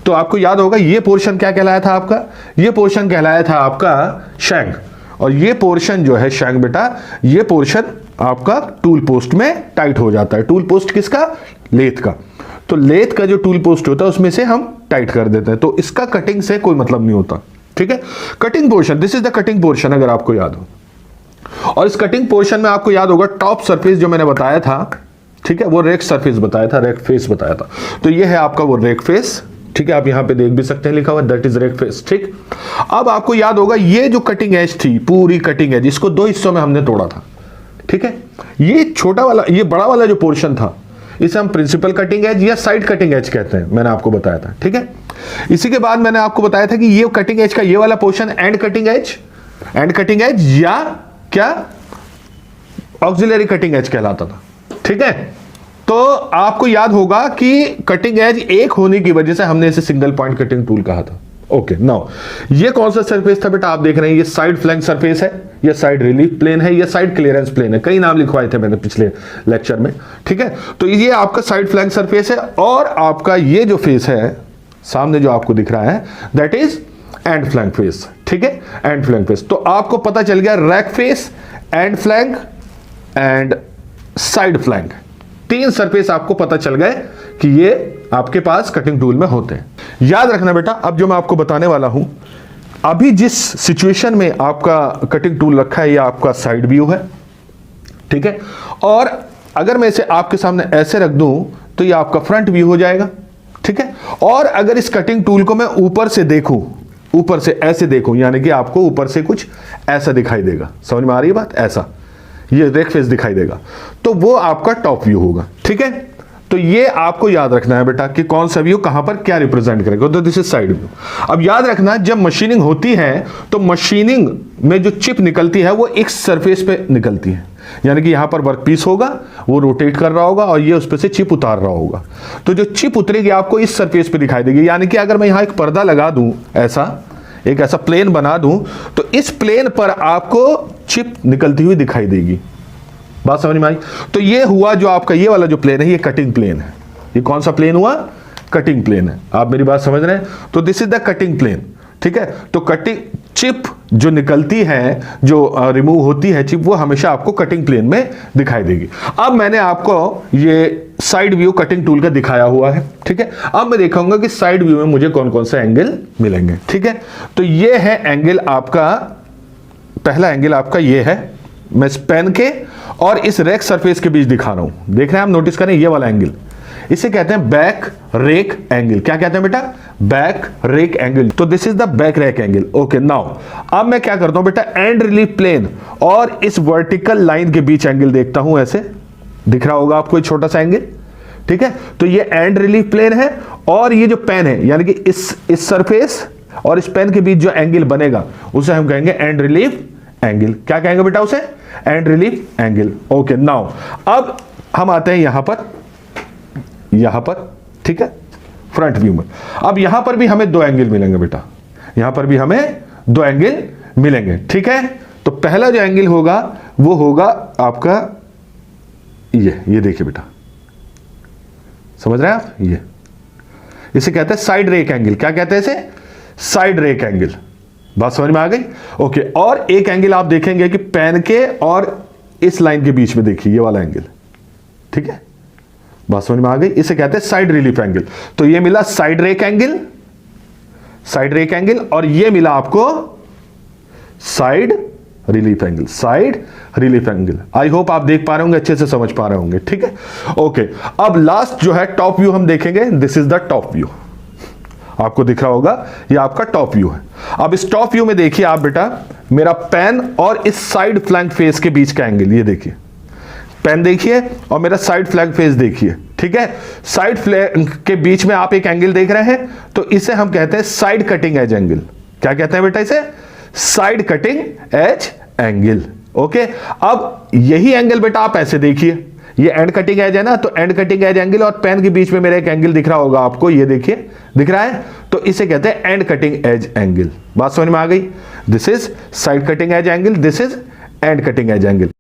तो आपको याद होगा ये पोर्शन क्या कहलाया था आपका, ये पोर्शन कहलाया था आपका शैंक, और ये पोर्शन जो है शैंक बेटा, ये पोर्शन आपका टूल पोस्ट में टाइट हो जाता है। टूल पोस्ट किसका, लेथ का। तो लेथ का जो टूल पोस्ट होता है उसमें से हम टाइट कर देते हैं, तो इसका कटिंग से कोई मतलब नहीं होता, ठीक है। Cutting portion, this is the cutting portion, अगर आपको याद हो। और इस कटिंग पोर्शन में आपको याद होगा टॉप सरफेस जो मैंने बताया था, ठीक है, वो रेक सरफेस बताया था, रेक फेस बताया था। तो ये है आपका वो रेक फेस, ठीक है, आप यहां पे देख भी सकते हैं लिखा हुआ दैट इज रेक फेस, ठीक। अब आपको याद होगा ये जो कटिंग एज थी, पूरी कटिंग एज, इसको दो हिस्सों में हमने तोड़ा था, ठीक है। ये छोटा वाला, ये बड़ा वाला जो पोर्शन था, इसे हम प्रिंसिपल कटिंग एज या साइड कटिंग एज कहते हैं, मैंने आपको बताया था, ठीक है। इसी के बाद मैंने आपको बताया था कि ये कटिंग एज का ये वाला portion and cutting edge, and cutting edge या क्या ऑक्सिलरी कटिंग एज कहलाता था, ठीक है। तो आपको याद होगा कि कटिंग एज एक होने की वजह से हमने इसे सिंगल पॉइंट कटिंग टूल कहा था। ओके, नाउ ये कौन सा सरफेस था बेटा, आप देख रहे हैं ये साइड फ्लैंक सरफेस है, ये साइड रिलीफ प्लेन है, ये साइड क्लियरेंस प्लेन है, कई नाम लिखवाए थे मैंने पिछले लेक्चर में, ठीक है। तो ये आपका साइड फ्लैंक सरफेस है, और आपका ये जो फेस है सामने जो आपको दिख रहा है that is and flank face, ठीक है, एंड फ्लैंक फेस। तो आपको पता चल गया rack face, and flank and side flank, तीन सरफेस आपको पता चल गए कि ये आपके पास कटिंग टूल में होते हैं। याद रखना बेटा, अब जो मैं आपको बताने वाला हूं, अभी जिस सिचुएशन में आपका कटिंग टूल रखा है ये आपका साइड व्यू है, ठीक है। और अगर मैं इसे आपके सामने ऐसे रख दूं तो ये आपका फ्रंट व्यू हो जाएगा, ठीक है। और अगर इस कटिंग टूल को मैं ऊपर से देखूं, ऊपर से ऐसे देखूं, यानी कि आपको ऊपर से कुछ ऐसा दिखाई देगा, समझ में आ रही है बात, ऐसा ये रेक फेस दिखाई देगा, तो वो आपका टॉप व्यू होगा, ठीक है। तो ये आपको याद रखना है बेटा कि कौन सा व्यू कहां पर क्या रिप्रेजेंट करेगा, तो दिस इज साइड व्यू। अब याद रखना जब मशीनिंग होती है तो मशीनिंग में जो चिप निकलती है वो एक सरफेस पे निकलती है, यानी कि यहां पर वर्कपीस होगा, वो रोटेट कर रहा होगा और ये उस पे से चिप उतार रहा होगा, तो जो चिप उतरेगी आपको इस सरफेस पे दिखाई देगी। यानी कि अगर मैं यहां एक पर्दा लगा दूं, ऐसा एक ऐसा प्लेन बना दूं, तो इस प्लेन पर आपको चिप निकलती हुई दिखाई देगी, बात समझ में आई। तो ये हुआ जो आपका ये वाला जो प्लेन है ये कटिंग प्लेन है। ये कौन सा प्लेन हुआ, कटिंग प्लेन है, आप मेरी बात समझ रहे हैं। तो this is the cutting plane, ठीक है। तो कटिंग चिप जो निकलती है, जो रिमूव होती है चिप, वो हमेशा आपको कटिंग प्लेन में दिखाई देगी। अब मैंने आपको ये साइड व्यू कटिंग टूल का दिखाया हुआ है, ठीक है। अब मैं दिखाऊंगा कि साइड व्यू में मुझे कौन कौन से एंगल मिलेंगे, ठीक है। तो ये है एंगल आपका, पहला एंगल आपका ये है, मैं इस पेन के और इस रेक सरफेस के बीच दिखा रहा हूं, देख रहे हैं आप, नोटिस करें ये वाला एंगल, इसे कहते हैं बैक रेक एंगल। क्या कहते हैं बेटा, बैक रेक एंगल। तो this is the back rake angle. Okay, now अब मैं क्या करता हूं बेटा, एंड रिलीफ प्लेन और इस वर्टिकल लाइन के बीच एंगल देखता हूं, ऐसे दिख रहा होगा आपको एक छोटा सा एंगल, ठीक है। तो ये एंड रिलीफ प्लेन है, और ये जो पेन है यानी कि इस सरफेस और इस पेन के बीच जो एंगल बनेगा उसे हम कहेंगे एंड रिलीफ एंगल। क्या कहेंगे बेटा उसे, and relief angle. Okay, now अब हम आते हैं यहां पर, ठीक है, फ्रंट व्यू में। अब यहां पर भी हमें दो एंगल मिलेंगे बेटा, यहां पर भी हमें दो एंगल मिलेंगे, ठीक है। तो पहला जो एंगल होगा वो होगा आपका ये देखिए बेटा, समझ रहे हैं आप, ये इसे कहते हैं साइड रेक एंगल। क्या कहते हैं इसे, साइड रेक एंगल। बात समझ में आ गई। ओके, और एक एंगल आप देखेंगे कि पेन के और इस लाइन के बीच में देखिए ये वाला एंगल, ठीक है, बात समझ में आ गई, इसे कहते हैं साइड रिलीफ एंगल। तो ये मिला side rake angle, side rake angle, और ये मिला आपको side relief angle, side relief angle. I hope आप देख पा रहे होंगे, अच्छे से समझ पा रहे होंगे, ठीक है। ओके, अब लास्ट जो है टॉप व्यू हम देखेंगे, this is the top view. आपको दिख रहा होगा ये आपका टॉप व्यू है। अब इस टॉप व्यू में देखिए आप बेटा, मेरा पेन और इस साइड फ्लैंक फेस के बीच का एंगल, ये देखिए, पेन देखिए और मेरा साइड फ्लैंक फेस देखिए, ठीक है। साइड फ्लैंक के बीच में आप एक एंगल देख रहे हैं, तो इसे हम कहते हैं साइड कटिंग एज एंगल। क्या कहते हैं बेटा इसे, side cutting edge angle. Okay, अब यही एंगल बेटा आप ऐसे देखिए, ये एंड कटिंग एज है ना, तो एंड कटिंग एज एंगल और पेन के बीच में मेरा एक एंगल दिख रहा होगा आपको, ये देखिए दिख रहा है, तो इसे कहते हैं एंड कटिंग एज एंगल। बात समझ में आ गई, this is side cutting edge angle, this is and cutting edge angle.